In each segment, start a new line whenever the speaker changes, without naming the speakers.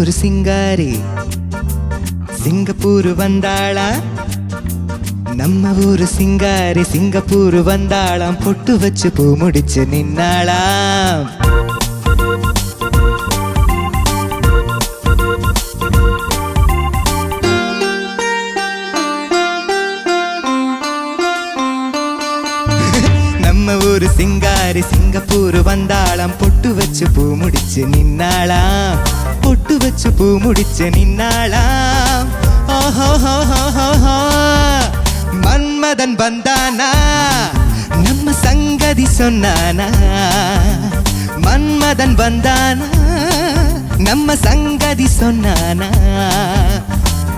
ஊரு சிங்காரி சிங்கப்பூர் வந்தாளா நம்ம ஊரு சிங்காரி சிங்கப்பூர் வந்தாளாம் பொட்டு வச்சு பூ முடிச்சு நின்னாளாம் நம்ம ஊரு சிங்காரி சிங்கப்பூர் வந்தாளாம் பொட்டு வச்சு பூ முடிச்சு நின்னாளாம் பொட்டு வச்சு பூ முடிச்சு நின்னாளாம் மன்மதன் வந்தானா நம்ம சங்கதி சொன்னானா மன்மதன் வந்தானா நம்ம சங்கதி சொன்னானா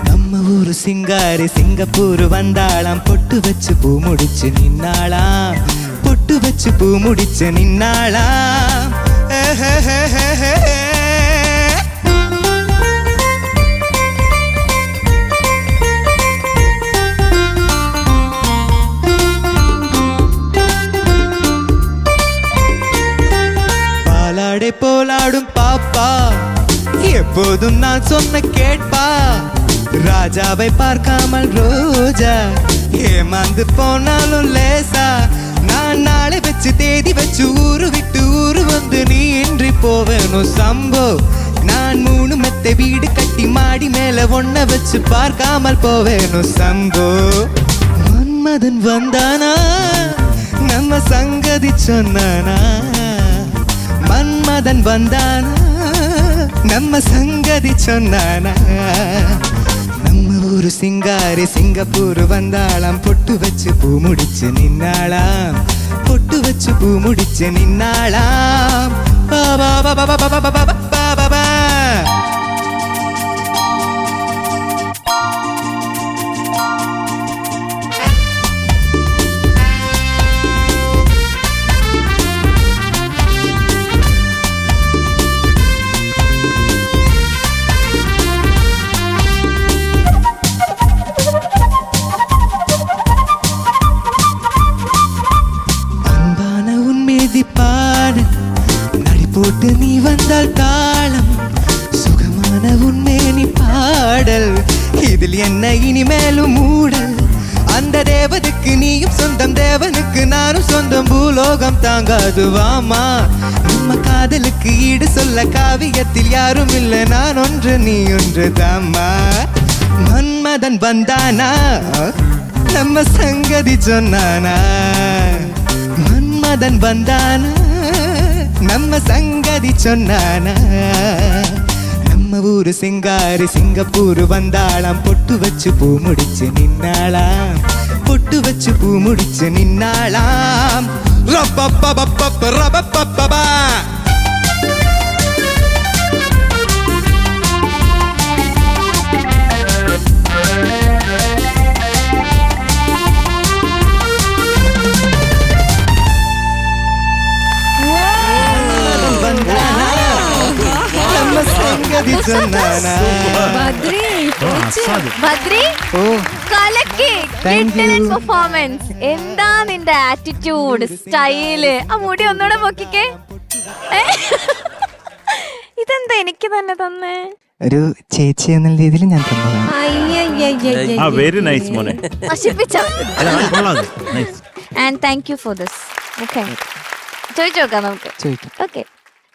நம்ம ஊரு சிங்காரி சிங்கப்பூர் வந்தாளாம் பொட்டு வச்சு பூ முடிச்சு நின்னாளாம் பொட்டு வச்சு பூ முடிச்சு நின்னாளாம் பாலாடை போலாடும் பாப்பா எப்போதும் நான் சொன்ன கேட்பா ராஜாவை பார்க்காமல் ரோஜா ஏமாந்து போனாலும் லேசா நான் நாளை வச்சு தேதி வச்சு ஊரு விட்டு ஊரு வந்து நீ இன்றி போவேணும் சம்போ நான் 3 மெத்தை வீடு கட்டி மாடி மேல ஒன்ன வச்சு பார்க்காமல் போவேணும் சம்போ மன்மதன் வந்தானா நம்ம சங்கதி சொன்னானா மன்மதன் வந்தானா நம்ம சங்கதி சொன்னானா நம்ம ஊரு சிங்காரி சிங்கப்பூர் வந்தாளாம் பொட்டு வச்சு பூ முடிச்சு நின்னாளாம் பொட்டு வச்சு பூ முடிச்சு நின்னாளாம் பாபா பாபா பாபா பாபா பாபா போட்டு நீ வந்தால் தாளம் சுகமான உன்மேனி பாடல் இதில் என்ன இனிமேலும் மூடல் அந்த தேவனுக்கு நீயும் சொந்தம் தேவனுக்கு நானும் சொந்தம் பூலோகம் தாங்காது வாமா நம்ம காதலுக்கு ஈடு சொல்ல காவியத்தில் யாரும் இல்லை நான் ஒன்று நீ ஒன்று தாமா மன்மதன் வந்தானா நம்ம சங்கதி சொன்னானா மன்மதன் வந்தானா நம்ம சங்கதி சொன்னானா நம்ம ஊரு சிங்காரி சிங்கப்பூர் வந்தாளாம் பொட்டு வச்சு பூ முடிச்சு நின்னாளாம் பொட்டு வச்சு பூ முடிச்சு நின்னாளாம் ரப்பப்பப்பப்ப ரப்பப்பப்பா
എന്താ നിന്റെ ആറ്റിറ്റ്യൂഡ് സ്റ്റൈല് ആ മുടി ഒന്നുകൂടെ പൊക്കിക്കേ ഇതെന്താ എനിക്ക് തന്നെ തന്നെ
ഒരു ചേച്ചി എന്ന രീതിയിൽ ഞാൻ തന്നതാണ്
and thank you for this okay ചോദിച്ചു നോക്കാം നമുക്ക് ഓക്കെ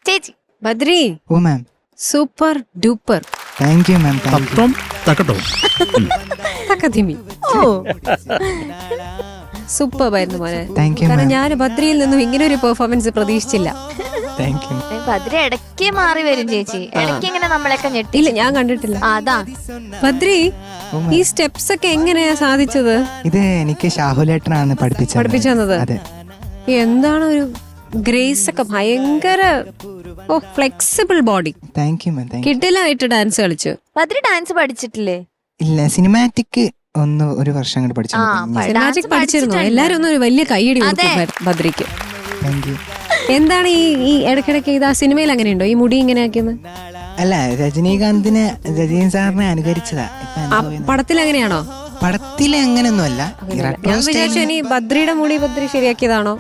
ചേച്ചി
ബദ്രി
ഓ ma'am
super duper
thank you ma'am
super ആയിരുന്നു മോനെ
താങ്ക് യു
കാരണം ഞാൻ ബദ്രിയിൽ നിന്നും ഇങ്ങനെ ഒരു പെർഫോമൻസ് പ്രതീക്ഷിച്ചില്ല
താങ്ക് യു
ബദ്രി ഇടയ്ക്ക് മാറി വരും ചേച്ചി ഇടയ്ക്ക് ഇങ്ങനെ നമ്മളൊക്കെ ഞെട്ടി
ഇല്ല ഞാൻ കണ്ടിട്ടില്ല
അതാ
ബദ്രി ഈ സ്റ്റെപ്സ് ഒക്കെ എങ്ങനെയാ സാധിച്ചത്
ഇത് എനിക്ക് ഷാഹുലേട്ടനാണ്
പഠിപ്പിച്ചത് എന്താണ് ഒരു ഗ്രേസ് ഒക്കെ ഭയങ്കര flexible body
thank you ma'am
കിഡിലായിട്ട് ഡാൻസ് കളിച്ചു
ബദ്രി ഡാൻസ് പഠിച്ചിട്ടില്ലേ
ഇല്ല സിനിമാറ്റിക് ഒരു വർഷം അങ്ങോട്ട് പഠിച്ചു
സിനിമാറ്റിക് പഠിച്ചിരുന്നു എല്ലാരും ഒന്നും ഒരു വലിയ കൈയടി കൊടുത്തു ബദ്രിക്ക്
താങ്ക് യു
എന്താണ് ഈ ഇടയ്ക്കിടയ്ക്ക് ഇത് ആ സിനിമയിൽ അങ്ങനെയുണ്ടോ ഈ മുടി ഇങ്ങനെ ആക്കിയത്
അല്ല രജനീകാന്തിനെ രജനി സാറിനെ അനുകരിച്ചതാ
പടത്തിൽ അങ്ങനെയാണോ
പടത്തിലെ അങ്ങനെയൊന്നുമല്ല
ഞാൻ വിചാരിച്ചു ഇനി ബദ്രിയുടെ മുടി ബദ്രി ശരിയാക്കിയതാണോ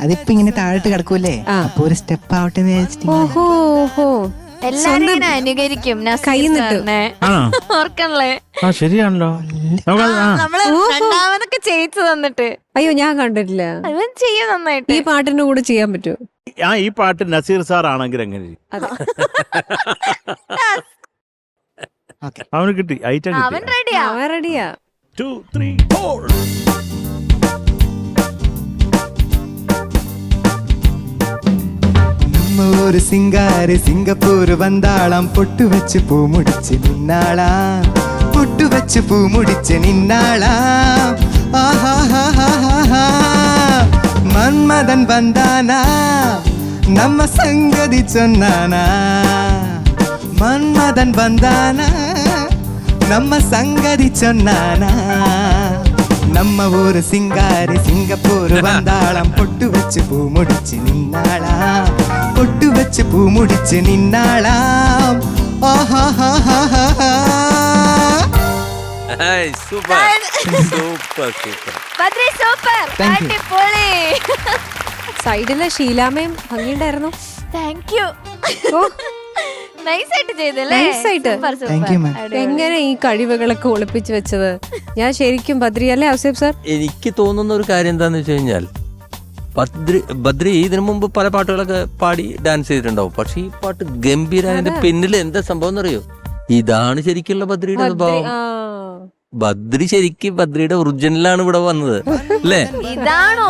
അതിപ്പോ ഇങ്ങനെ താഴോട്ട് കിടക്കൂലേ അപ്പൊ ഒരു സ്റ്റെപ്പ് ആവട്ടെ
ഓഹോ
എല്ലാരും ഇങ്ങനെ അനുകരിക്കും
ആണോ?
ഓർക്കണല്ലേ
ആ ശരിയാണല്ലോ.
നമ്മള് രണ്ടാമതൊക്കെ ചെയ്യിച്ചു തന്നിട്ട്.
അയ്യോ ഞാൻ കണ്ടിട്ടില്ല.
അവൻ ചെയ്യും നന്നായിട്ട്.
ഈ പാട്ടിന്റെ കൂടെ ചെയ്യാൻ പറ്റുമോ?
ഈ പാട്ട് നസീർ സാർ ആണെങ്കിൽ എങ്ങനെ? അവന് കിട്ടി, ഐറ്റം
അവൻ റെഡിയാ.
അവൻ റെഡിയാ.
2, 3, 4.
நம்ம ஒரு சிங்காரி சிங்கப்பூர் வந்தாளாம், பொட்டு வச்சு பூ முடிச்சு நின்னாளாம், பொட்டு வச்சு பூ முடிச்சு நின்னாளாம். ஆஹா மன்மதன் வந்தானா, நம்ம சங்கதி சொன்னானா, மன்மதன் வந்தானா, நம்ம சங்கதி சொன்னானா. நம்ம ஊரு சிங்காரி சிங்கப்பூர் வந்தாளாம், பொட்டு வச்சு பூ முடிச்சு நின்னாளாம், பொட்டு வச்சு பூ முடிச்சு நின்னாளாம்.
Super super super
Badri super.
Thank you.
അടിപൊളി.
സൈഡിലെ ഷീലാമയും ഭംഗിയുണ്ടായിരുന്നു.
Thank you. നൈസായിട്ട് ചെയ്തല്ലേ?
Nice ആയിട്ട്.
Super, super.
Thank you, ma'am.
അടിപൊളി.
എങ്ങനെ ഈ കഴിവുകളൊക്കെ ഒളിപ്പിച്ച് വെച്ചത്? ഞാൻ ശരിക്കും ബദ്രി അല്ലേ ഔസേബ് സാർ?
എനിക്ക് തോന്നുന്ന ഒരു കാര്യം എന്താന്ന് വെച്ച് കഴിഞ്ഞാൽ ബദ്രി ഇതിനു മുമ്പ് പല പാട്ടുകളൊക്കെ പാടി ഡാൻസ് ചെയ്തിട്ടുണ്ടാവും. പക്ഷെ ഈ പാട്ട് ഗംഭീരതിന്റെ പിന്നിൽ എന്താ സംഭവം എന്നറിയോ? ഇതാണ് ശരിക്കുള്ള ബദ്രിയുടെ സ്വഭാവം. ബദ്രി ശരിക്കും ബദ്രിയുടെ ഒറിജിനലാണ് ഇവിടെ വന്നത് അല്ലേ?
ഇതാണ്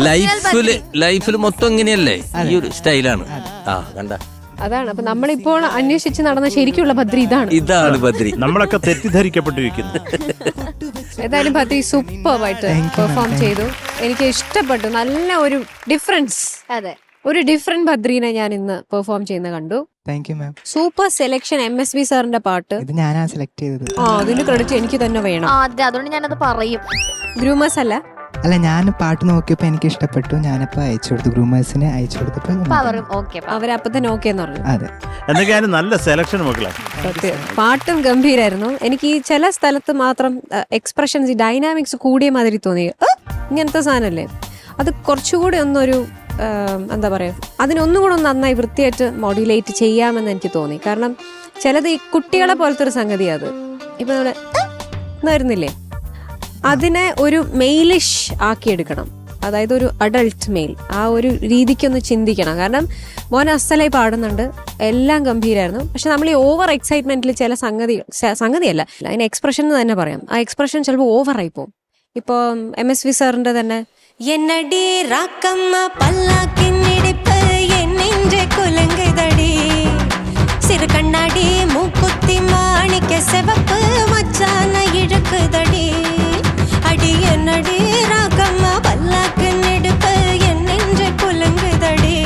ലൈഫിൽ മൊത്തം ഇങ്ങനെയല്ലേ? ഈ ഒരു സ്റ്റൈലാണ്. ആ കണ്ട,
അതാണ്. അപ്പൊ നമ്മളിപ്പോൾ അന്വേഷിച്ച് നടന്ന ശരിക്കുള്ള ബദ്രി
ഇതാണ് ബദ്രി.
നമ്മളൊക്കെ തെറ്റിദ്ധരിക്കപ്പെട്ടിരിക്കുന്നു.
ഏതായാലും ബദ്രി സൂപ്പറായിട്ട് പെർഫോം ചെയ്തു. എനിക്ക് ഇഷ്ടപ്പെട്ടു. നല്ല ഒരു ഡിഫറൻസ്,
അതെ,
ഒരു ഡിഫറെന്റ് ബദ്രീനെ ഞാൻ ഇന്ന് പെർഫോം ചെയ്യുന്ന കണ്ടു.
Thank you ma'am.
Super selection. MSV സാറിന്റെ പാട്ട്
ഇത് ഞാനാ സെലക്ട് ചെയ്തത്.
അതിന്റെ ക്രെഡിറ്റ് എനിക്ക് തന്നെ വേണം.
അതെ, അതുകൊണ്ട് ഞാനത് പറയും.
ഗ്രൂമേഴ്സ് അല്ല,
അല്ല, ഞാൻ പാട്ട് നോക്കിയപ്പോ എനിക്ക് ഇഷ്ടപ്പെട്ടു. ഞാനപ്പോ അയച്ചു കൊടുത്തു, ഗ്രൂമേഴ്സിന് അയച്ചു കൊടുത്തപ്പോ
അവരപ്പൊ തന്നെ ഓക്കെ എന്ന് പറഞ്ഞു.
അതെ,
എന്തൊക്കെയായാലും നല്ല സെലക്ഷൻ മക്കളെ.
സത്യം, പാട്ടും ഗംഭീരായിരുന്നു. എനിക്ക് ഈ ചില സ്ഥലത്ത് മാത്രം എക്സ്പ്രഷൻസ്, ഡൈനാമിക്സ് കൂടിയ മാതിരി തോന്നി. ഇങ്ങനത്തെ സാധനല്ലേ, അത് കുറച്ചുകൂടി ഒന്നൊരു എന്താ പറയാ, അതിനൊന്നും കൂടെ നന്നായി വൃത്തിയായിട്ട് മോഡുലേറ്റ് ചെയ്യാമെന്ന് എനിക്ക് തോന്നി. കാരണം ചിലത് ഈ കുട്ടികളെ പോലത്തെ ഒരു സംഗതി, അത് ഇപ്പൊ നമ്മള് വരുന്നില്ലേ, അതിനെ ഒരു മെയിലിഷ് ആക്കിയെടുക്കണം. അതായത് ഒരു അഡൾട്ട് മെയിൽ, ആ ഒരു രീതിക്കൊന്ന് ചിന്തിക്കണം. കാരണം മോൻ അസലായി പാടുന്നുണ്ട്, എല്ലാം ഗംഭീരായിരുന്നു. പക്ഷെ നമ്മൾ ഈ ഓവർ എക്സൈറ്റ്മെന്റിൽ ചില സംഗതിയല്ല, അതിന് എക്സ്പ്രഷൻ എന്ന് തന്നെ പറയാം, ആ എക്സ്പ്രഷൻ ചിലപ്പോൾ ഓവറായി പോകും. ഇപ്പോൾ MSV സാറിന്റെ തന്നെ
என்னடி ராக்கம்மா பல்லாக்கின் இடிப்பு என் நெஞ்சே குலுங்குதடி சிறு கண்ணாடி மூக்குத்தி மாணிக்க சிவப்பு மச்சான இழுக்குதடி அடி என்னடி ராக்கம்மா பல்லாக்கின் இடிப்பு என் நெஞ்சே குலுங்குதடி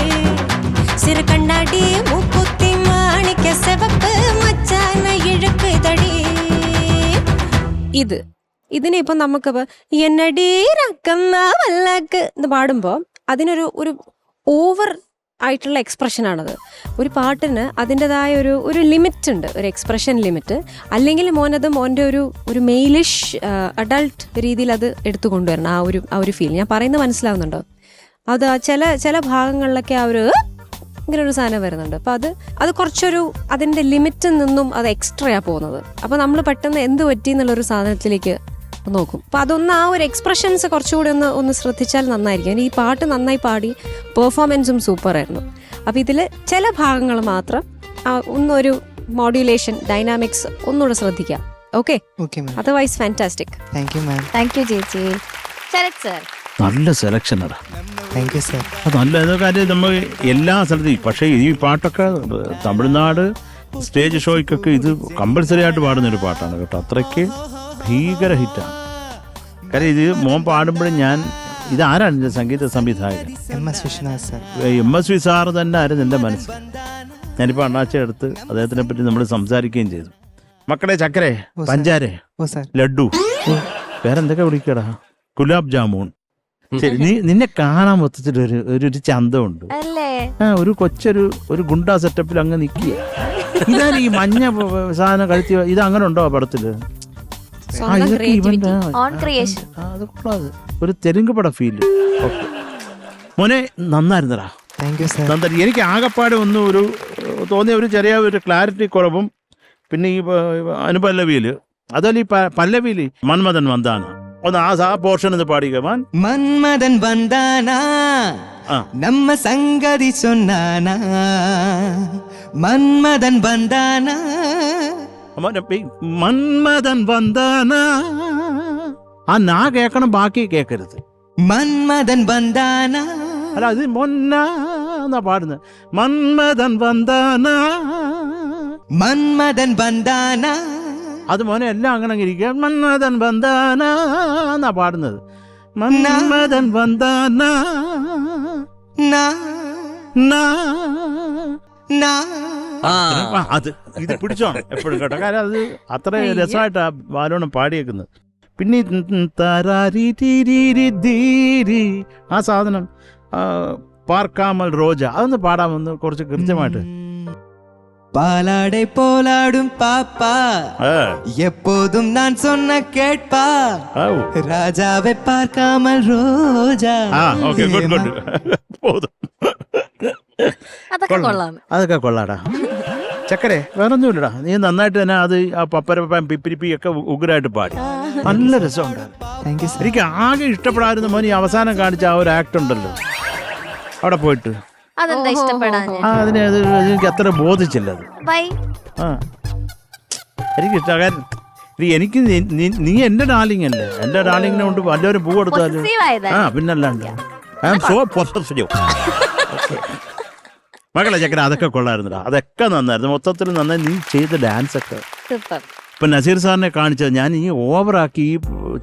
சிறு கண்ணாடி மூக்குத்தி மாணிக்க சிவப்பு மச்சான இழுக்குதடி.
ഇതിനെ ഇപ്പം നമുക്കിപ്പോൾ എന്നടി റക്കമ്മ വല്ലാക്ക് എന്ന് പാടുമ്പോൾ അതിനൊരു ഓവർ ആയിട്ടുള്ള എക്സ്പ്രഷനാണത്. ഒരു പാട്ടിന് അതിൻ്റെതായ ഒരു ലിമിറ്റ് ഉണ്ട്, ഒരു എക്സ്പ്രഷൻ ലിമിറ്റ്. അല്ലെങ്കിൽ മോനത് മോൻ്റെ ഒരു മെയിലിഷ് അഡൾട്ട് രീതിയിൽ അത് എടുത്തു കൊണ്ടുവരണം. ആ ഒരു ഫീൽ ഞാൻ പറയുന്നത് മനസ്സിലാവുന്നുണ്ടോ? അത് ചില ഭാഗങ്ങളിലൊക്കെ ഇങ്ങനെ ഒരു സാധനം വരുന്നുണ്ട്. അപ്പം അത് കുറച്ചൊരു അതിൻ്റെ ലിമിറ്റിൽ നിന്നും അത് എക്സ്ട്രാ പോകുന്നത്. അപ്പം നമ്മൾ പെട്ടെന്ന് എന്ത് പറ്റി എന്നുള്ളൊരു സാധനത്തിലേക്ക് നോക്കും. അപ്പം അതൊന്ന് ആ ഒരു എക്സ്പ്രഷൻസ് കുറച്ചുകൂടി ഒന്ന് ശ്രദ്ധിച്ചാൽ നന്നായിരിക്കും. ഈ പാട്ട് നന്നായി പാടി, പെർഫോമൻസും സൂപ്പറായിരുന്നു. അപ്പം ഇതിൽ ചില ഭാഗങ്ങൾ മാത്രം ഒന്നൊരു മോഡുലേഷൻ, ഡൈനാമിക്സ് ഒന്നുകൂടെ ശ്രദ്ധിക്കാം. Okay, otherwise fantastic.
Thank you ma'am.
Thank you ചേച്ചി. ശരത് സർ,
നല്ല സെലക്ഷനടാ.
Thank you sir.
നല്ല കാര്യം നമ്മൾ എല്ലാ സ്ഥലത്തും, പക്ഷേ ഈ പാട്ടൊക്കെ തമിഴ്നാട് സ്റ്റേജ് ഷോയ്ക്കൊക്കെ ഇത് കമ്പൽസറി ആയിട്ട് പാടുന്നൊരു പാട്ടാണ് കേട്ടോ. അത്രയ്ക്ക് ഭീകര ഹിറ്റാണ്. കാര്യം ഇത് മോൻ പാടുമ്പോഴും ഇത് ആരാണ് എൻ്റെ സംഗീത സംവിധായകൻ? MSV സാറ് തന്നെ ആയിരുന്നു എൻ്റെ മനസ്സിൽ. ഞാനിപ്പോൾ അണ്ണാച്ച എടുത്ത് അദ്ദേഹത്തിനെ പറ്റി നമ്മൾ സംസാരിക്കുകയും ചെയ്തു. മക്കളെ, ചക്കരെ, പഞ്ചാര, ലഡു, വേറെന്തൊക്കെ വിളിക്കടാ, ഗുലാബ് ജാമുൻ. ശരി, നിന്നെ കാണാൻ മൊത്തത്തിൽ ഒരു ചന്തമുണ്ട്. ഒരു ഒരു ഗുണ്ടാ സെറ്റപ്പിൽ അങ്ങ് നിൽക്കുക. ഇതാണ് ഈ മഞ്ഞ സാധനം കഴുത്തി, ഇത് അങ്ങനെ ഉണ്ടോ പടത്തില്? ഒരു തെലുങ്ക് പട ഫീല്. മോനെ നന്നായിരുന്നടാ,
താങ്ക് യു സർ.
നന്ദൻ, എനിക്ക് ആകപ്പാടെ ഒന്നും ഒരു തോന്നിയ ഒരു ചെറിയ ഒരു ക്ലാരിറ്റി കുറവും. പിന്നെ ഈ അനുപല്ലവിയിൽ അതല്ല ഈ പല്ലവിയിൽ മന്മഥൻ വന്ദാന ഒന്ന് ആ പോർഷൻ ഒന്ന് പാടിക്ക മാൻ.
மன்மதன் வந்தானா நம்ம சங்கதி சொன்னானா மன்மதன் வந்தானா
മന്മഥൻ വന്ദാന ആ നാ കേൾക്കണം, ബാക്കി കേൾക്കരുത്.
மன்மதன் வந்தானா
അല്ല അത് മൊന്നാ പാടുന്നത്. മന്മഥൻ വന്ദാന
மன்மதன் வந்தானா
അത് മോനെ എല്ലാം അങ്ങനെ ഇരിക്കുക. മന്മഥൻ വന്ദാന എന്നാ പാടുന്നത്. മന്മഥൻ വന്ദാന
നാ
നാ.
നാ
ആ
അത് ഇത് പിടിച്ചോണം എപ്പോഴും കേട്ടോ, കാരണം അത് അത്ര രസമായിട്ടാ ബാലോണം പാടിയേക്കുന്നത്. പിന്നെ ആ സാധനം പാർക്കാമൽ റോജ അതൊന്ന് പാടാമെന്ന് കുറച്ച് കൃത്യമായിട്ട്.
பாலாடை போலாடும் பாப்பா எப்போதும் நான் சொன்ன கேட்பா ராஜாவை பார்க்காமல் ரோஜா.
അതൊക്കെ കൊള്ളാം.
അതൊക്കെ കൊള്ളാടാ ചക്കരെ, വേറൊന്നുമില്ലടാ. നീ നന്നായിട്ട് തന്നെ അത് ആ പപ്പരപ്പം പിപ്പിരിപ്പി ഒക്കെ ഉഗ്രായിട്ട് പാടി, നല്ല രസമുണ്ടായിരുന്നു.
Thank you sir.
എനിക്ക് ആകെ ഇഷ്ടപ്പെടായിരുന്നു മോനി അവസാനം കാണിച്ച ആ ഒരു ആക്ട് ഉണ്ടല്ലോ അവിടെ പോയിട്ട്.
അതെന്താ ഇഷ്ടപ്പെടാൻ?
അതിനെ അത് എനിക്ക് അത്ര ബോധിച്ചില്ല അത്.
ബൈ.
ആ എനിക്ക് ഇഷ്ടം. എനിക്ക് നീ എന്റെ ഡാർലിംഗ് അല്ലേ, എന്റെ ഡാർലിങ്ങിനെ കൊണ്ട് വല്ലവരും പൂ കൊടുത്താലും
Possessive ആയതാ.
ആ പിന്നല്ലാണ്ട് ഐ ആം സോ പൊസസീവ്. മകളെ ചക്കര അതൊക്കെ കൊള്ളായിരുന്നടാ, അതൊക്കെ നന്നായിരുന്നു, മൊത്തത്തിൽ നന്നായി. നീ ചെയ്ത ഡാൻസ് ഒക്കെ
സൂപ്പർ.
ഇപ്പം നസീർ സാറിനെ കാണിച്ചത് ഞാൻ ഈ ഓവറാക്കി, ഈ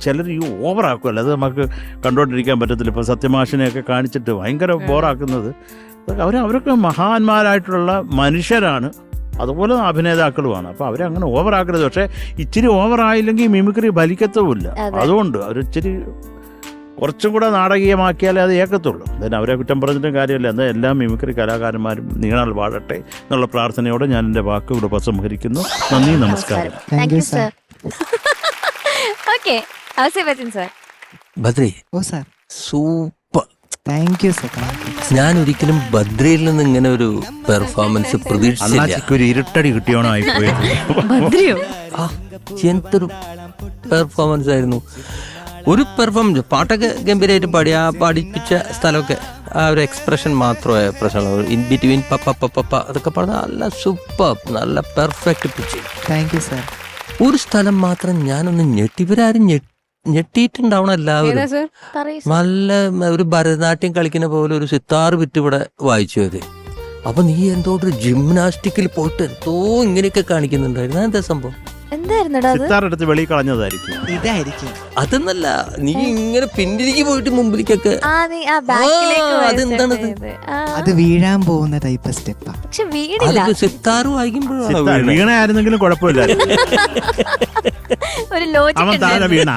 ചിലർ ഈ ഓവറാക്കുമല്ലോ, അത് നമുക്ക് കണ്ടോണ്ടിരിക്കാൻ പറ്റത്തില്ല. ഇപ്പം സത്യമാഷിനെയൊക്കെ കാണിച്ചിട്ട് ഭയങ്കര ബോറാക്കുന്നത്. അവരൊക്കെ മഹാന്മാരായിട്ടുള്ള മനുഷ്യരാണ്, അതുപോലെ അഭിനേതാക്കളുമാണ്. അപ്പോൾ അവരങ്ങനെ ഓവറാക്കരുത്. പക്ഷേ ഇച്ചിരി ഓവറായില്ലെങ്കിൽ മിമിക്രി ഫലിക്കത്തുമില്ല. അതുകൊണ്ട് അവരിച്ചിരി കുറച്ചും കൂടെ നാടകീയമാക്കിയാലേ അത് ഏക്കത്തുള്ളൂ. then അവരെ കുറ്റം പറഞ്ഞിട്ടും കാര്യമില്ല. എന്നാൽ എല്ലാ മിമിക്രി കലാകാരന്മാരും നീണാൽ വാഴട്ടെ എന്നുള്ള പ്രാർത്ഥനയോടെ ഞാൻ എൻ്റെ വാക്കുകൾ ഉപസംഹരിക്കുന്നു. നന്ദി, നമസ്കാരം.
Thank you sir. Okay, Bachchan sir.
Badri
ഓ sir.
Super.
Thank you sir.
ഞാൻ ഒരിക്കലും ബദ്രിയിൽ നിന്ന് ഇങ്ങനെ ഒരു പെർഫോമൻസ് പ്രതീക്ഷിച്ചില്ല.
അണ്ണാച്ചിക്ക് ഒരു ഇരുട്ടടി കിട്ടിയോണോ ആയിപ്പോയത്.
എന്തൊരു പെർഫോമൻസ് ആയിരുന്നു. ഒരു പെർഫോമൻസ്, പാട്ടൊക്കെ ഗംഭീരമായിട്ട് പാടി, ആ പാടിപ്പിച്ച സ്ഥലമൊക്കെ ആ ഒരു എക്സ്പ്രഷൻ മാത്രമേ പ്രശ്നമുള്ളൂ. ഇൻ ബിറ്റ്വീൻ പപ്പ പപ്പ അതൊക്കെ പറഞ്ഞ നല്ല സൂപ്പർ, നല്ല perfect pitch.
Thank you sir.
ഒരു സ്ഥലം മാത്രം ഞാനൊന്ന് ഇവരാരും ഞെട്ടിയിട്ടുണ്ടാവണം എല്ലാവരും. നല്ല ഒരു ഭരതനാട്യം കളിക്കുന്ന പോലെ ഒരു സിത്താർ വിറ്റ് ഇവിടെ വായിച്ചു അത്. അപ്പൊ നീ എന്തോ ഒരു ജിംനാസ്റ്റിക്കിൽ പോയിട്ട് എന്തോ ഇങ്ങനെയൊക്കെ കാണിക്കുന്നുണ്ടായിരുന്നു. എന്താ സംഭവം?
സിത്താറെടുത്ത് വെളി കളഞ്ഞതായിരിക്കും.
ഇതായിരിക്കും.
അതെന്നല്ല, നീ ഇങ്ങനെ പിന്നിലേക്ക് പോയിട്ട് മുമ്പിലേക്കൊക്കെ അതെന്താണത്?
അത് വീഴാൻ പോകുന്ന ടൈപ്പ് സ്റ്റെപ്പാ.
പക്ഷെ വീടില്ല.
സിത്താറ് വായിക്കുമ്പോഴാണ്
വീണയായിരുന്നെങ്കിലും കുഴപ്പമില്ല.
ഒരു ലോജിക്
അവൻ താഴെ വീണ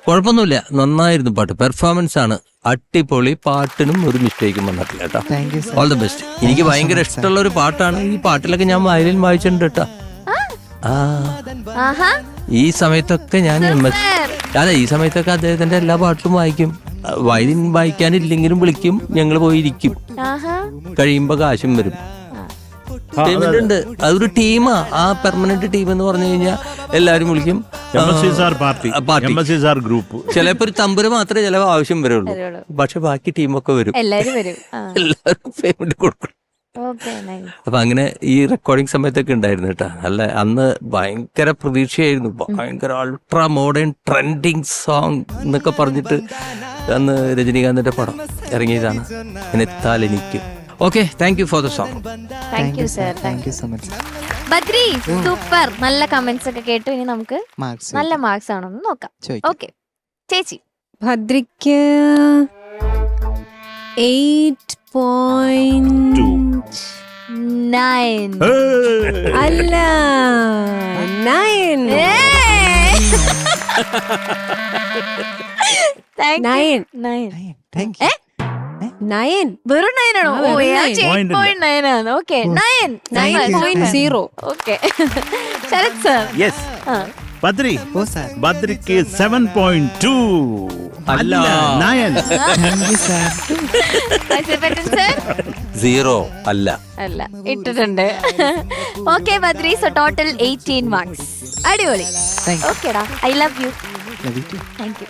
കുഴപ്പമൊന്നുമില്ല, നന്നായിരുന്നു പാട്ട്. പെർഫോമൻസ് ആണ് അടിപൊളി. പാട്ടിനും ഒരു മിസ്റ്റേക്കും വന്നിട്ടില്ല കേട്ടോ.
Thank you sir.
All the best. എനിക്ക് ഭയങ്കര ഇഷ്ടമുള്ള ഒരു പാട്ടാണ്. ഈ പാട്ടിലൊക്കെ ഞാൻ വയലിൻ വായിച്ചിട്ടുണ്ട് കേട്ടോ. ഈ സമയത്തൊക്കെ ഞാൻ ഈ സമയത്തൊക്കെ അദ്ദേഹത്തിന്റെ എല്ലാ പാട്ടും വായിക്കും. വയലിൻ വായിക്കാനില്ലെങ്കിലും വിളിക്കും, ഞങ്ങൾ പോയിരിക്കും. കഴിയുമ്പോ കാശും വരും. പേയ്മെന്റ് ഉണ്ട്. അതൊരു ടീമാ. ആ പെർമനന്റ് ടീം എന്ന് പറഞ്ഞു കഴിഞ്ഞാൽ എല്ലാരും വിളിക്കും. ചിലപ്പോ ഒരു തമ്പുര് മാത്രമേ ചിലവ് ആവശ്യം വരുള്ളൂ, പക്ഷെ ബാക്കി ടീമൊക്കെ വരും. എല്ലാവർക്കും പേയ്മെന്റ് കൊടുക്കണം. അപ്പൊ അങ്ങനെ ഈ റെക്കോർഡിംഗ് സമയത്തൊക്കെ ഉണ്ടായിരുന്നു കേട്ടോ. നല്ല അന്ന് ഭയങ്കര പ്രതീക്ഷയായിരുന്നു. ഭയങ്കര അൾട്രാ മോഡേൺ ട്രെൻഡിങ് സോങ് എന്നൊക്കെ പറഞ്ഞിട്ട് അന്ന് രജനീകാന്തിന്റെ പടം ഇറങ്ങിയതാണ് എന്നെത്താൽ എനിക്ക്. Okay, thank you for the song.
Thank you sir.
Thank you so much.
Badri super. നല്ല കമന്റ്സ് ഒക്കെ കേട്ടു. ഇനി നമുക്ക് നല്ല മാർക്സ് ആണെന്ന് നോക്കാം. ഓക്കെ ചേച്ചി.
ഭദ്രിക്ക് 8.9 അല്ല 9.
വെറും 9 ആണോ? 8.9 ആണ്. Okay, 9.0. Okay, Sarath sir.
Badri
ഓ സാർ.
ബദ്രിക്ക് 7.2 അല്ല 9.
Thank you sir.
സർ
0 അല്ല.
അല്ല ഇട്ടിട്ടുണ്ട്. Okay Badri, so total 18 marks. അടിപൊളി.
Thank you.
ഓക്കെടാ, I love you.
Love you too.
Thank you.